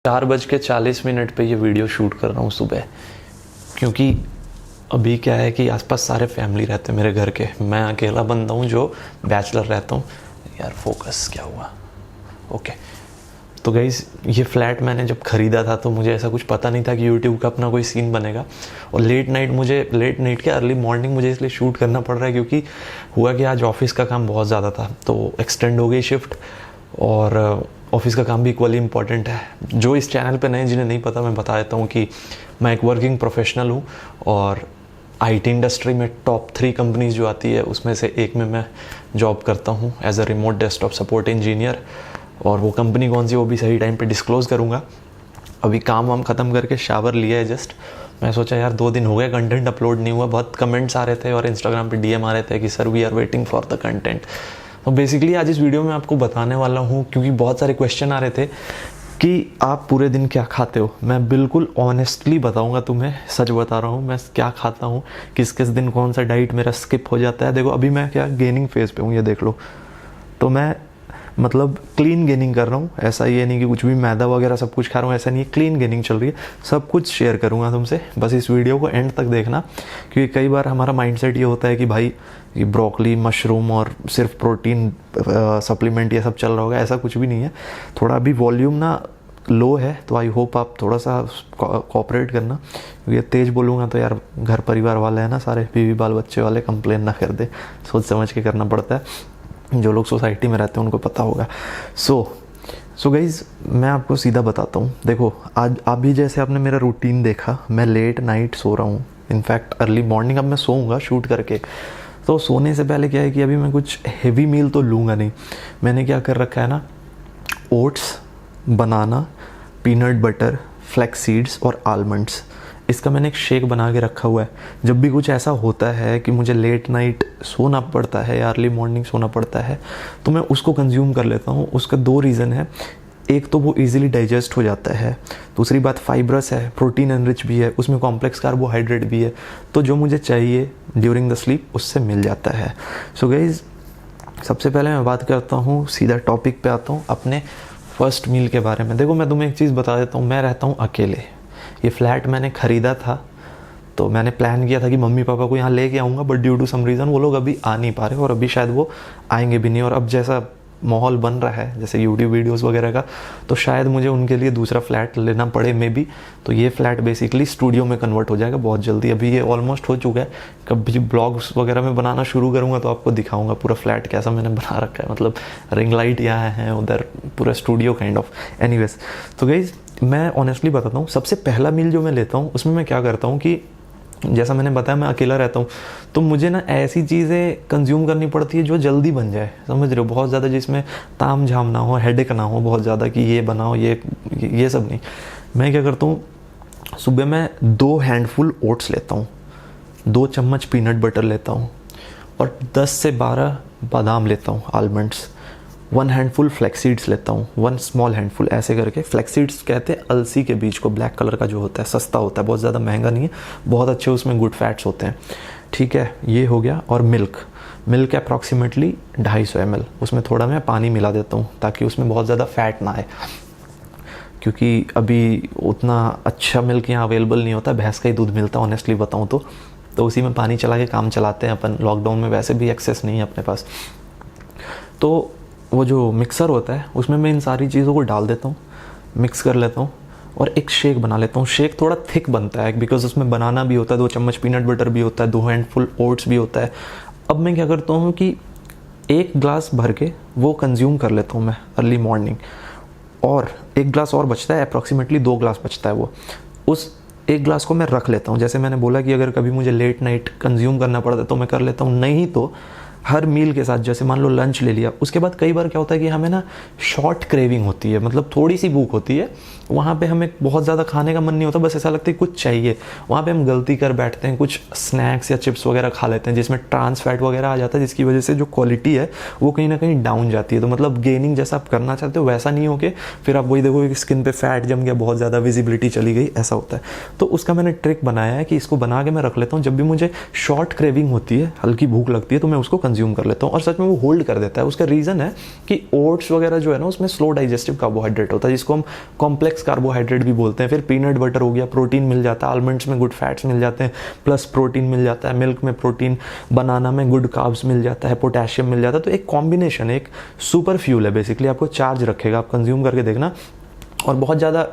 4:40 पे ये video shoot कर रहा हूँ सुबह, क्योंकि अभी क्या है कि आसपास सारे फैमिली रहते हैं मेरे घर के। मैं अकेला बंदा हूँ जो बैचलर रहता हूँ। यार फोकस क्या हुआ? ओके, तो गाइस ये फ्लैट मैंने जब ख़रीदा था तो मुझे ऐसा कुछ पता नहीं था कि यूट्यूब का अपना कोई सीन बनेगा। और लेट नाइट क्या अर्ली मॉर्निंग मुझे इसलिए शूट करना पड़ रहा है क्योंकि हुआ कि आज ऑफिस का काम बहुत ज़्यादा था, तो एक्सटेंड हो गई शिफ्ट। और ऑफिस का काम भी इक्वली इम्पॉर्टेंट है। जो इस चैनल पे नए जिन्हें नहीं पता, मैं बता देता हूँ कि मैं एक वर्किंग प्रोफेशनल हूँ और आईटी इंडस्ट्री में टॉप 3 कंपनीज जो आती है उसमें से एक में मैं जॉब करता हूँ as a remote desktop support engineer. और वो कंपनी कौन सी वो भी सही टाइम पे डिस्क्लोज़ करूँगा। अभी काम वाम ख़त्म करके शावर लिया है जस्ट। मैं सोचा यार 2 दिन हो गए कंटेंट अपलोड नहीं हुआ, बहुत कमेंट्स आ रहे थे और इंस्टाग्राम पे डीएम आ रहे थे कि sir we are waiting for the content. तो बेसिकली आज इस वीडियो में आपको बताने वाला हूँ, क्योंकि बहुत सारे क्वेश्चन आ रहे थे कि आप पूरे दिन क्या खाते हो। मैं बिल्कुल ऑनेस्टली बताऊंगा तुम्हें, सच बता रहा हूँ मैं क्या खाता हूँ, किस किस दिन कौन सा डाइट मेरा स्किप हो जाता है। देखो अभी मैं क्या गेनिंग फेज़ पे हूँ, ये देख लो। तो मैं मतलब क्लीन गेनिंग कर रहा हूँ, ऐसा ये नहीं कि कुछ भी मैदा वगैरह सब कुछ खा रहा हूँ, ऐसा नहीं है। क्लीन गेनिंग चल रही है, सब कुछ शेयर करूँगा तुमसे। बस इस वीडियो को एंड तक देखना, क्योंकि कई बार हमारा माइंडसेट ये होता है कि भाई ये ब्रोकली मशरूम और सिर्फ प्रोटीन सप्लीमेंट ये सब चल रहा होगा। ऐसा कुछ भी नहीं है। थोड़ा अभी वॉल्यूम ना लो है, तो आई होप आप थोड़ा सा कोऑपरेट करना, क्योंकि तेज बोलूँगा तो यार घर परिवार वाले हैं ना, सारे बीवी बाल बच्चे वाले कंप्लेन ना कर दे। सोच समझ के करना पड़ता है, जो लोग सोसाइटी में रहते हैं उनको पता होगा। सो गाइज़ मैं आपको सीधा बताता हूँ। देखो आज अभी जैसे आपने मेरा रूटीन देखा, मैं लेट नाइट सो रहा हूँ, इनफैक्ट अर्ली मॉर्निंग अब मैं सोऊंगा शूट करके। तो सोने से पहले क्या है कि अभी मैं कुछ हेवी मील तो लूँगा नहीं। मैंने क्या कर रखा है ना, ओट्स, बनाना, पीनट बटर, फ्लैक्स सीड्स और आलमंड्स, इसका मैंने एक शेक बना के रखा हुआ है। जब भी कुछ ऐसा होता है कि मुझे लेट नाइट सोना पड़ता है या अर्ली मॉर्निंग सोना पड़ता है, तो मैं उसको कंज्यूम कर लेता हूँ। उसका 2 रीज़न है। एक तो वो इजीली डाइजेस्ट हो जाता है, दूसरी बात फाइब्रस है, प्रोटीन एनरिच भी है, उसमें कॉम्प्लेक्स कार्बोहाइड्रेट भी है, तो जो मुझे चाहिए ड्यूरिंग द स्लीप उससे मिल जाता है। सो गाइज़ सबसे पहले मैं बात करता हूँ, सीधा टॉपिक पे आता हूँ, अपने फर्स्ट मील के बारे में। देखो मैं तुम्हें एक चीज़ बता देता हूँ, मैं रहता हूँ अकेले। ये फ्लैट मैंने ख़रीदा था तो मैंने प्लान किया था कि मम्मी पापा को यहाँ लेके आऊँगा, but due to some reason वो लोग अभी आ नहीं पा रहे और अभी शायद वो आएंगे भी नहीं। और अब जैसा माहौल बन रहा है जैसे यूट्यूब वीडियोस वगैरह का, तो शायद मुझे उनके लिए दूसरा फ्लैट लेना पड़े मे बी। तो ये फ्लैट बेसिकली स्टूडियो में कन्वर्ट हो जाएगा बहुत जल्दी। अभी ये ऑलमोस्ट हो चुका है। कभी ब्लॉग्स वगैरह में बनाना शुरू करूँगा तो आपको दिखाऊंगा पूरा फ्लैट कैसा मैंने बना रखा है। मतलब रिंग लाइट यहाँ है, उधर पूरा स्टूडियो काइंड ऑफ। एनीवेज तो गाइस मैं ऑनेस्टली बताता हूँ, सबसे पहला मील जो मैं लेता हूँ उसमें मैं क्या करता हूँ कि जैसा मैंने बताया मैं अकेला रहता हूँ, तो मुझे ना ऐसी चीज़ें कंज्यूम करनी पड़ती है जो जल्दी बन जाए, समझ रहे हो, बहुत ज़्यादा जिसमें ताम झाम ना हो, हेडेक ना हो बहुत ज़्यादा कि ये बनाओ ये सब नहीं। मैं क्या करता हूँ, सुबह मैं 2 हैंडफुल ओट्स लेता हूँ, 2 चम्मच पीनट बटर लेता हूँ और 10 से 12 बादाम लेता हूँ, आलमंड्स, 1 हैंडफुल फ्लैक्स सीड्स लेता हूँ, 1 स्मॉल हैंडफुल, ऐसे करके। फ्लैक्स सीड्स कहते हैं अलसी के बीज को, ब्लैक कलर का जो होता है, सस्ता होता है, बहुत ज़्यादा महंगा नहीं है, बहुत अच्छे उसमें गुड फैट्स होते हैं। ठीक है, ये हो गया। और मिल्क अप्रॉक्सीमेटली 250 ml, उसमें थोड़ा मैं पानी मिला देता हूँ ताकि उसमें बहुत ज़्यादा फैट ना आए, क्योंकि अभी उतना अच्छा मिल्क यहाँ अवेलेबल नहीं होता, भैंस का ही दूध मिलता है ऑनेस्टली बताऊँ तो उसी में पानी चला के काम चलाते हैं अपन। लॉकडाउन में वैसे भी एक्सेस नहीं है अपने पास। तो वो जो मिक्सर होता है उसमें मैं इन सारी चीज़ों को डाल देता हूँ, मिक्स कर लेता हूँ और एक शेक बना लेता हूँ। शेक थोड़ा थिक बनता है बिकॉज उसमें बनाना भी होता है, 2 चम्मच पीनट बटर भी होता है, 2 हैंडफुल ओट्स भी होता है। अब मैं क्या करता हूँ कि 1 ग्लास भर के वो कंज्यूम कर लेता हूँ मैं अर्ली मॉर्निंग, और 1 ग्लास और बचता है, अप्रॉक्सीमेटली 2 ग्लास बचता है वो। उस 1 ग्लास को मैं रख लेता हूँ। जैसे मैंने बोला कि अगर कभी मुझे लेट नाइट कंज्यूम करना पड़ता है तो मैं कर लेता हूँ, नहीं तो हर मील के साथ, जैसे मान लो लंच ले लिया, उसके बाद कई बार क्या होता है कि हमें ना शॉर्ट क्रेविंग होती है, मतलब थोड़ी सी भूख होती है, वहाँ पे हमें बहुत ज़्यादा खाने का मन नहीं होता, बस ऐसा लगता है कुछ चाहिए। वहाँ पे हम गलती कर बैठते हैं, कुछ स्नैक्स या चिप्स वगैरह खा लेते हैं जिसमें ट्रांस फैट वगैरह आ जाता है, जिसकी वजह से जो क्वालिटी है वो कहीं ना कहीं डाउन जाती है। तो मतलब गेनिंग जैसा आप करना चाहते हो वैसा नहीं हो के फिर आप वही देखो कि स्किन पे फैट जम गया, बहुत ज़्यादा विजिबिलिटी चली गई, ऐसा होता है। तो उसका मैंने ट्रिक बनाया है कि इसको बना के मैं रख लेता हूँ। जब भी मुझे शॉर्ट क्रेविंग होती है, हल्की भूख लगती है, तो मैं उसको कंज्यूम कर लेता हूँ और सच में वो होल्ड कर देता है। उसका रीज़न है कि ओट्स वगैरह जो है ना उसमें स्लो डाइजेस्टिव कार्बोहाइड्रेट होता है, जिसको हम कॉम्प्लेक्स कार्बोहाइड्रेट भी बोलते हैं। फिर पीनट बटर हो गया, प्रोटीन मिल जाता है, आलमंड्स में गुड फैट्स मिल जाते हैं, प्लस प्रोटीन मिल जाता है, मिल्क में प्रोटीन, बनाना में गुड कार्ब्स मिल जाता है, पोटेशियम मिल जाता है। तो एक कॉम्बिनेशन, एक सुपर फ्यूल है बेसिकली, आपको चार्ज रखेगा। आप कंज्यूम करके देखना, और बहुत ज़्यादा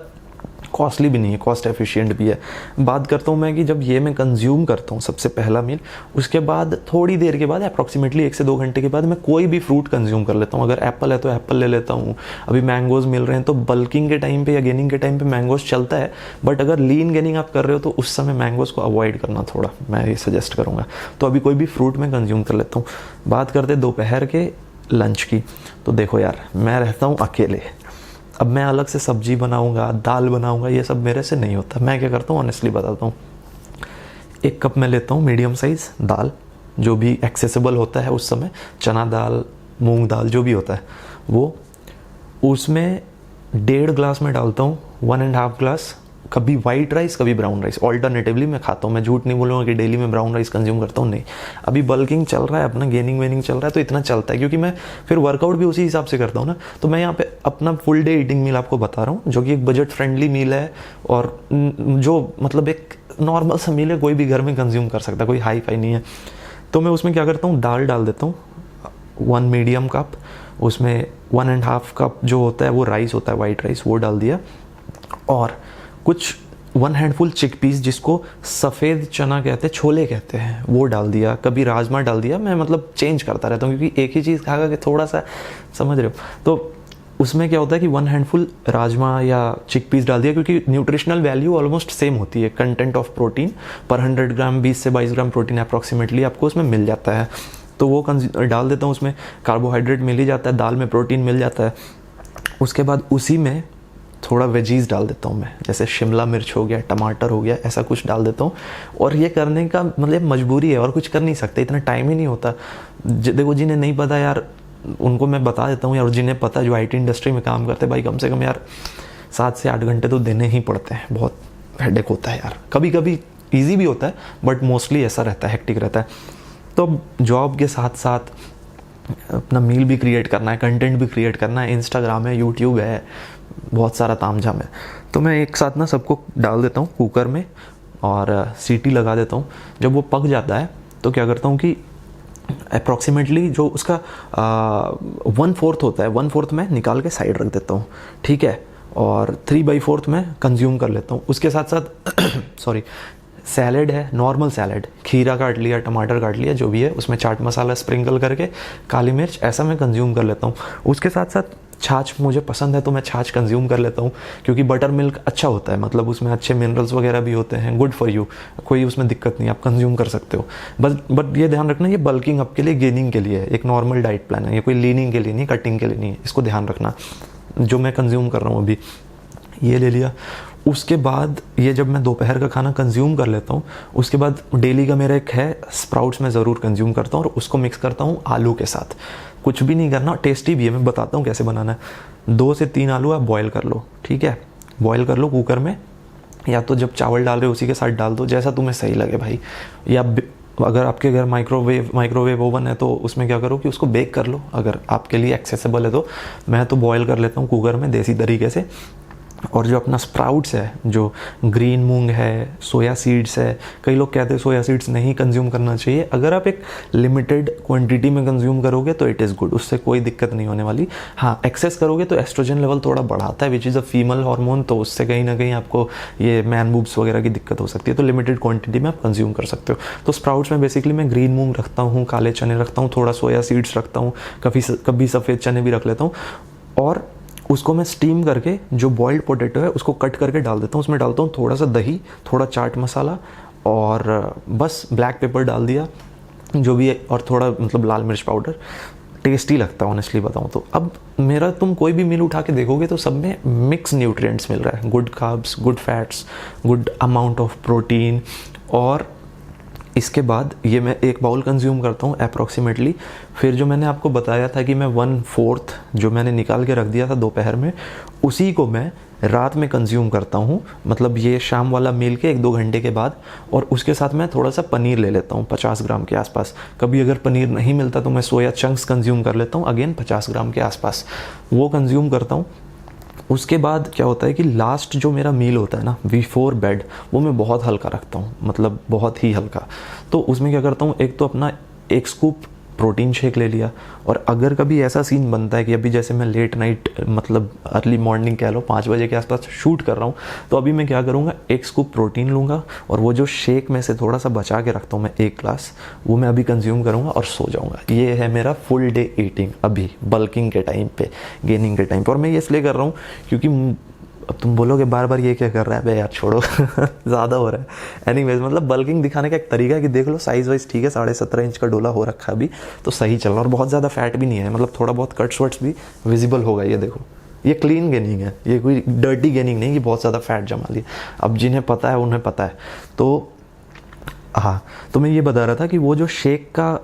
कॉस्टली भी नहीं है, कॉस्ट एफिशिएंट भी है। बात करता हूँ मैं कि जब ये मैं कंज्यूम करता हूँ सबसे पहला मील, उसके बाद थोड़ी देर के बाद अप्रॉक्सीमेटली 1 से 2 घंटे के बाद मैं कोई भी फ्रूट कंज्यूम कर लेता हूँ। अगर एप्पल है तो एप्पल ले लेता हूँ, अभी मैंगोज मिल रहे हैं तो बल्किंग के टाइम पे या गेनिंग के टाइम पे मैंगोज चलता है, बट अगर लीन गेनिंग आप कर रहे हो तो उस समय मैंगोज को अवॉइड करना थोड़ा मैं ये सजेस्ट करूँगा। तो अभी कोई भी फ्रूट मैं कंज्यूम कर लेता हूँ। बात करते दोपहर के लंच की, तो देखो यार मैं रहता हूँ अकेले, अब मैं अलग से सब्जी बनाऊंगा, दाल बनाऊंगा, ये सब मेरे से नहीं होता। मैं क्या करता हूँ ऑनेस्टली बताता हूँ, 1 कप मैं लेता हूँ मीडियम साइज़ दाल, जो भी एक्सेसिबल होता है उस समय, चना दाल, मूंग दाल, जो भी होता है वो, उसमें 1.5 ग्लास में डालता हूँ 1.5 ग्लास कभी वाइट राइस कभी ब्राउन राइस, ऑल्टरनेटिवली मैं खाता हूँ। मैं झूठ नहीं बोलूँगा कि डेली मैं ब्राउन राइस कंज्यूम करता हूँ, नहीं। अभी बल्किंग चल रहा है अपना, गेनिंग वेनिंग चल रहा है, तो इतना चलता है, क्योंकि मैं फिर वर्कआउट भी उसी हिसाब से करता हूँ ना। तो मैं यहाँ पे अपना फुल डे ईटिंग मील आपको बता रहा हूँ, जो कि एक बजट फ्रेंडली मील है, और जो मतलब एक नॉर्मल सा मील है, कोई भी घर में कंज्यूम कर सकता है, कोई हाई फाई नहीं है। तो मैं उसमें क्या करता हूँ, दाल डाल देता हूँ 1 मीडियम कप, उसमें 1.5 कप जो होता है वो राइस होता है, वाइट राइस, वो डाल दिया, और कुछ 1 हैंडफुल चिकपीस, जिसको सफ़ेद चना कहते हैं, छोले कहते हैं, वो डाल दिया, कभी राजमा डाल दिया। मैं मतलब चेंज करता रहता हूँ, क्योंकि एक ही चीज़ खा के थोड़ा सा, समझ रहे हो। तो उसमें क्या होता है कि 1 हैंडफुल राजमा या चिकपीस डाल दिया, क्योंकि न्यूट्रिशनल वैल्यू ऑलमोस्ट सेम होती है। कंटेंट ऑफ प्रोटीन पर 100 ग्राम 20 से 22 ग्राम प्रोटीन अप्रॉक्सीमेटली आपको उसमें मिल जाता है। तो वो डाल देता हूँ उसमें, कार्बोहाइड्रेट मिल ही जाता है, दाल में प्रोटीन मिल जाता है। उसके बाद उसी में थोड़ा वेजीज डाल देता हूँ मैं, जैसे शिमला मिर्च हो गया, टमाटर हो गया, ऐसा कुछ डाल देता हूँ। और ये करने का मतलब मजबूरी है, और कुछ कर नहीं सकते, इतना टाइम ही नहीं होता। देखो जिन्हें नहीं पता यार, उनको मैं बता देता हूँ यार, जिन्हें पता, जो IT इंडस्ट्री में काम करते हैं, भाई कम से कम यार 7 से 8 घंटे तो देने ही पड़ते हैं। बहुत हेडेक होता है यार, कभी कभी ईजी भी होता है, बट मोस्टली ऐसा रहता है, हेक्टिक रहता है। तो जॉब के साथ साथ अपना मील भी क्रिएट करना है, कंटेंट भी क्रिएट करना है, इंस्टाग्राम है, यूट्यूब है, बहुत सारा तामझाम है। तो मैं एक साथ ना सबको डाल देता हूँ कुकर में और सीटी लगा देता हूँ। जब वो पक जाता है तो क्या करता हूँ कि अप्रॉक्सीमेटली जो उसका 1/4 होता है, 1/4 मैं निकाल के साइड रख देता हूँ, ठीक है, और 3/4 मैं कंज्यूम कर लेता हूँ। उसके साथ साथ सॉरी, सैलेड है, नॉर्मल सैलेड, खीरा काट लिया, टमाटर काट लिया, जो भी है, उसमें चाट मसाला स्प्रिंकल करके, काली मिर्च, ऐसा मैं कंज्यूम कर लेता हूँ। उसके साथ साथ छाछ मुझे पसंद है, तो मैं छाछ कंज्यूम कर लेता हूँ, क्योंकि बटर मिल्क अच्छा होता है, मतलब उसमें अच्छे मिनरल्स वगैरह भी होते हैं, गुड फॉर यू, कोई उसमें दिक्कत नहीं, आप कंज्यूम कर सकते हो। बट ये ध्यान रखना, ये बल्किंग आपके लिए, गेनिंग के लिए है, एक नॉर्मल डाइट प्लान है, ये कोई लीनिंग के लिए नहीं, कटिंग के लिए नहीं है, इसको ध्यान रखना। जो मैं कंज्यूम कर रहा हूँ अभी, ये ले लिया। उसके बाद ये जब मैं दोपहर का खाना कंज्यूम कर लेता हूँ, उसके बाद डेली का मेरा एक है, स्प्राउट्स मैं ज़रूर कंज्यूम करता हूँ, और उसको मिक्स करता हूँ आलू के साथ। कुछ भी नहीं करना, टेस्टी भी है, मैं बताता हूँ कैसे बनाना है। 2 से 3 आलू आप बॉयल कर लो, ठीक है, बॉयल कर लो कुकर में, या तो जब चावल डाल रहे हो उसी के साथ डाल दो, जैसा तुम्हें सही लगे भाई। या अगर आपके घर माइक्रोवेव ओवन है तो उसमें क्या करो कि उसको बेक कर लो, अगर आपके लिए एक्सेसिबल है तो। मैं तो बॉयल कर लेता हूँ कुकर में देसी तरीके से। और जो अपना स्प्राउट्स है, जो ग्रीन मूंग है, सोया सीड्स है, कई लोग कहते हैं सोया सीड्स नहीं कंज्यूम करना चाहिए। अगर आप एक लिमिटेड क्वांटिटी में कंज्यूम करोगे तो इट इज़ गुड, उससे कोई दिक्कत नहीं होने वाली। हाँ, एक्सेस करोगे तो एस्ट्रोजन लेवल थोड़ा बढ़ाता है, which is a female hormone, तो उससे कहीं ना कहीं आपको ये मैन बूब्स वगैरह की दिक्कत हो सकती है। तो लिमिटेड क्वांटिटी में आप कंज्यूम कर सकते हो। तो स्प्राउट्स में बेसिकली मैं ग्रीन मूंग रखता हूँ, काले चने रखता हूँ, थोड़ा सोया सीड्स रखता हूँ, कभी सफ़ेद चने भी रख लेता हूँ, और उसको मैं स्टीम करके जो बॉइल्ड पोटैटो है उसको कट करके डाल देता हूँ। उसमें डालता हूँ थोड़ा सा दही, थोड़ा चाट मसाला, और बस ब्लैक पेपर डाल दिया जो भी है, और थोड़ा मतलब लाल मिर्च पाउडर। टेस्टी लगता है ऑनेस्टली बताऊँ तो। अब मेरा तुम कोई भी मील उठा के देखोगे तो सब में मिक्स न्यूट्रिएंट्स मिल रहा है, good carbs, good fats, good amount of protein. और इसके बाद ये मैं एक बाउल कंज्यूम करता हूँ अप्रॉक्सीमेटली। फिर जो मैंने आपको बताया था कि मैं 1/4 जो मैंने निकाल के रख दिया था दोपहर में, उसी को मैं रात में कंज्यूम करता हूँ, मतलब ये शाम वाला मील के 1-2 घंटे के बाद। और उसके साथ मैं थोड़ा सा पनीर ले लेता हूँ 50 ग्राम के आसपास। कभी अगर पनीर नहीं मिलता तो मैं सोया चंक्स कंज्यूम कर लेता हूँ, अगेन 50 ग्राम के आसपास वो कंज्यूम करता हूँ। उसके बाद क्या होता है कि लास्ट जो मेरा मील होता है ना, बिफोर बेड, वो मैं बहुत हल्का रखता हूँ, मतलब बहुत ही हल्का। तो उसमें क्या करता हूँ, एक तो अपना 1 स्कूप प्रोटीन शेक ले लिया। और अगर कभी ऐसा सीन बनता है कि अभी जैसे मैं लेट नाइट, मतलब अर्ली मॉर्निंग कह लो 5 बजे के आसपास शूट कर रहा हूँ, तो अभी मैं क्या करूँगा, 1 स्कूप प्रोटीन लूँगा और वो जो शेक में से थोड़ा सा बचा के रखता हूँ मैं 1 ग्लास, वो मैं अभी कंज्यूम करूँगा और सो जाऊँगा। ये है मेरा फुल डे ईटिंग अभी बल्किंग के टाइम पे, गेनिंग के टाइम पे। और मैं ये इसलिए कर रहा हूँ क्योंकि अब तुम बोलोगे बार बार ये क्या कर रहा है बे यार, छोड़ो ज़्यादा हो रहा है। एनीवेज, मतलब बल्किंग दिखाने का एक तरीका है कि देख लो साइज़ वाइज ठीक है, 17.5 इंच का डोला हो रखा है अभी, तो सही चल रहा है। और बहुत ज़्यादा फैट भी नहीं है, मतलब थोड़ा बहुत कट्स वट्स भी विजिबल होगा। ये देखो, ये क्लीन गेनिंग है, ये कोई डर्टी गेनिंग नहीं कि बहुत ज़्यादा फैट जमा लिया। अब जिन्हें पता है उन्हें पता है। तो हाँ, तो मैं ये बता रहा था कि वो जो शेक का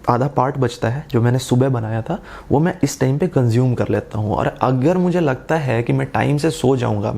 आधा पार्ट बचता है जो मैंने सुबह बनाया था, वो मैं इस टाइम पे कंज्यूम कर लेता हूँ। और अगर मुझे लगता है कि मैं टाइम से सो जाऊँगा,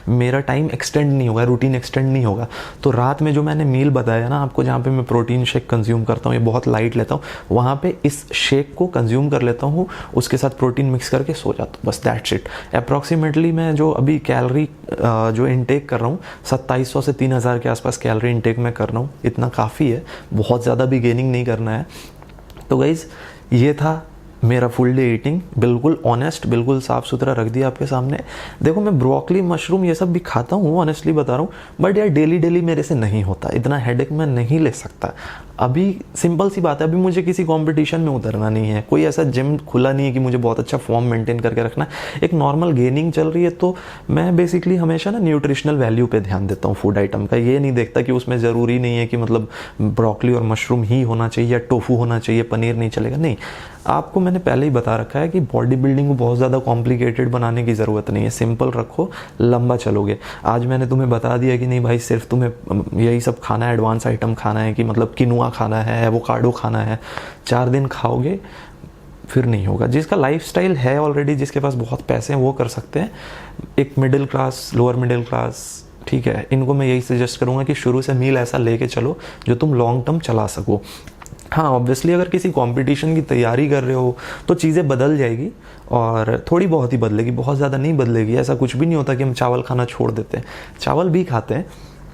मेरा टाइम एक्सटेंड नहीं होगा, रूटीन एक्सटेंड नहीं होगा, तो रात में जो मैंने मील बताया ना आपको, जहाँ पे मैं प्रोटीन शेक कंज्यूम करता हूँ, ये बहुत लाइट लेता हूँ, वहाँ पे इस शेक को कंज्यूम कर लेता हूँ, उसके साथ प्रोटीन मिक्स करके सो जाता हूँ, बस दैट्स इट। अप्रॉक्सीमेटली मैं जो अभी कैलोरी जो इनटेक कर रहा हूँ, 2700 से 3000 के आसपास कैलोरी इनटेक में कर रहा हूँ। इतना काफ़ी है, बहुत ज़्यादा भी गेनिंग नहीं करना है। तो गाइज़, ये था मेरा फुल डे ईटिंग, बिल्कुल ऑनेस्ट, बिल्कुल साफ़ सुथरा रख दिया आपके सामने। देखो, मैं ब्रोकली, मशरूम ये सब भी खाता हूँ, ऑनेस्टली बता रहा हूँ, बट यार डेली डेली मेरे से नहीं होता, इतना हेडेक मैं नहीं ले सकता। अभी सिंपल सी बात है, अभी मुझे किसी कंपटीशन में उतरना नहीं है, कोई ऐसा जिम खुला नहीं है कि मुझे बहुत अच्छा फॉर्म मेंटेन करके रखना है। एक नॉर्मल गेनिंग चल रही है, तो मैं बेसिकली हमेशा ना न्यूट्रिशनल वैल्यू पे ध्यान देता हूँ फूड आइटम का। ये नहीं देखता कि उसमें ज़रूरी नहीं है कि मतलब ब्रोकली और मशरूम ही होना चाहिए या टोफू होना चाहिए, पनीर नहीं चलेगा, नहीं। आपको मैंने पहले ही बता रखा है कि बॉडी बिल्डिंग को बहुत ज़्यादा कॉम्प्लिकेटेड बनाने की ज़रूरत नहीं है, सिंपल रखो, लंबा चलोगे। आज मैंने तुम्हें बता दिया कि नहीं भाई सिर्फ तुम्हें यही सब खाना है, एडवांस आइटम खाना है, कि मतलब किनुआ खाना है, एवोकाडो खाना है, 4 दिन खाओगे फिर नहीं होगा। जिसका लाइफस्टाइल है ऑलरेडी, जिसके पास बहुत पैसे हैं, वो कर सकते हैं। एक middle class, lower middle class, ठीक है, इनको मैं यही सजेस्ट करूँगा कि शुरू से मील ऐसा लेके चलो जो तुम लॉन्ग टर्म चला सको। हाँ, ऑब्वियसली अगर किसी कंपटीशन की तैयारी कर रहे हो तो चीज़ें बदल जाएगी, और थोड़ी बहुत ही बदलेगी, बहुत ज़्यादा नहीं बदलेगी। ऐसा कुछ भी नहीं होता कि हम चावल खाना छोड़ देते हैं, चावल भी खाते हैं,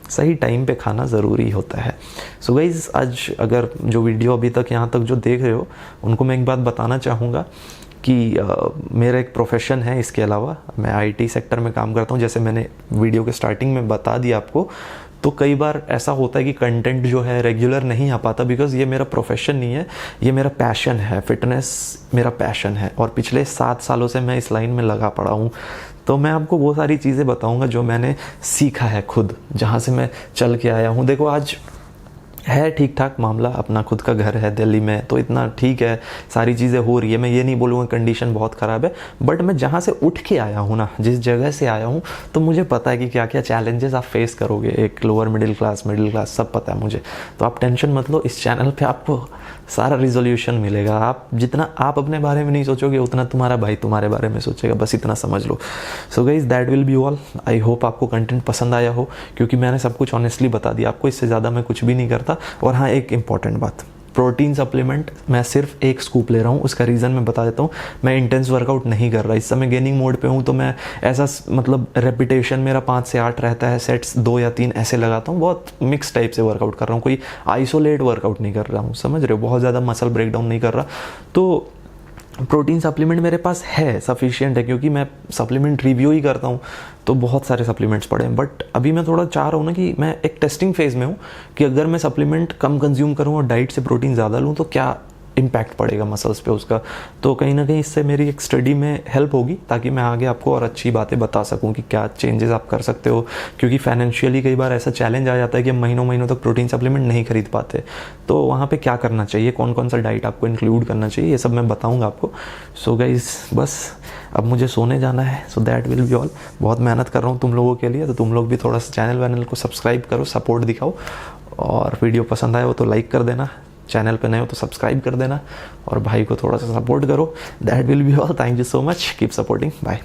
सही टाइम पे खाना ज़रूरी होता है। सो गाइज़, आज अगर जो वीडियो अभी तक यहाँ तक जो देख रहे हो, उनको मैं एक बात बताना चाहूँगा कि मेरा एक प्रोफेशन है, इसके अलावा मैं आईटी सेक्टर में काम करता हूँ। जैसे मैंने वीडियो के स्टार्टिंग में बता दिया आपको, तो कई बार ऐसा होता है कि कंटेंट जो है रेगुलर नहीं आ पाता, बिकॉज ये मेरा प्रोफेशन नहीं है, ये मेरा पैशन है। फिटनेस मेरा पैशन है और पिछले 7 सालों से मैं इस लाइन में लगा पड़ा हूँ। तो मैं आपको वो सारी चीज़ें बताऊँगा जो मैंने सीखा है खुद, जहाँ से मैं चल के आया हूँ। देखो, आज है ठीक ठाक मामला, अपना खुद का घर है दिल्ली में, तो इतना ठीक है, सारी चीज़ें हो रही है। मैं ये नहीं बोलूँगा कंडीशन बहुत ख़राब है, बट मैं जहाँ से उठ के आया हूँ ना, जिस जगह से आया हूँ, तो मुझे पता है कि क्या क्या चैलेंजेस आप फेस करोगे। एक लोअर मिडिल क्लास, सब पता है मुझे। तो आप टेंशन मत लो, इस चैनल पे आपको सारा रिजोल्यूशन मिलेगा। आप जितना आप अपने बारे में नहीं सोचोगे, उतना तुम्हारा भाई तुम्हारे बारे में सोचेगा, बस इतना समझ लो। So guys, that will be all. I hope आपको कंटेंट पसंद आया हो, क्योंकि मैंने सब कुछ ऑनेस्टली बता दिया आपको, इससे ज़्यादा मैं कुछ भी नहीं करता। और हाँ, एक इंपॉर्टेंट बात, प्रोटीन सप्लीमेंट मैं सिर्फ 1 स्कूप ले रहा हूँ। उसका रीज़न मैं बता देता हूँ, मैं इंटेंस वर्कआउट नहीं कर रहा, इस समय गेनिंग मोड पे हूँ, तो मैं ऐसा मतलब रेपिटेशन मेरा 5 से 8 रहता है, सेट्स 2 या 3 ऐसे लगाता हूँ। बहुत मिक्स टाइप से वर्कआउट कर रहा हूँ, कोई आइसोलेट वर्कआउट नहीं कर रहा हूँ, समझ रहे हो, बहुत ज़्यादा मसल ब्रेकडाउन नहीं कर रहा। तो प्रोटीन सप्लीमेंट मेरे पास है, सफिशिएंट है, क्योंकि मैं सप्लीमेंट रिव्यू ही करता हूँ, तो बहुत सारे सप्लीमेंट्स पड़े हैं। बट अभी मैं थोड़ा चाह रहा हूँ ना कि मैं एक टेस्टिंग फेज़ में हूँ कि अगर मैं सप्लीमेंट कम कंज्यूम करूँ और डाइट से प्रोटीन ज़्यादा लूँ तो क्या इम्पैक्ट पड़ेगा मसल्स पे उसका। तो कहीं ना कहीं इससे मेरी एक स्टडी में हेल्प होगी, ताकि मैं आगे आपको और अच्छी बातें बता सकूं कि क्या चेंजेस आप कर सकते हो। क्योंकि फाइनेंशियली कई बार ऐसा चैलेंज आ जाता है कि हम महीनों महीनों तक प्रोटीन सप्लीमेंट नहीं खरीद पाते, तो वहाँ पे क्या करना चाहिए, कौन कौन सा डाइट आपको इंक्लूड करना चाहिए, ये सब मैं बताऊँगा आपको। सो गाइस, बस अब मुझे सोने जाना है। So that will be all. बहुत मेहनत कर रहा हूँ तुम लोगों के लिए, तो तुम लोग भी थोड़ा सा चैनल को सब्सक्राइब करो, सपोर्ट दिखाओ, और वीडियो पसंद आए हो तो लाइक कर देना, चैनल पे नए हो तो सब्सक्राइब कर देना, और भाई को थोड़ा सा सपोर्ट करो। That will be all. Thank you so much, keep supporting, bye.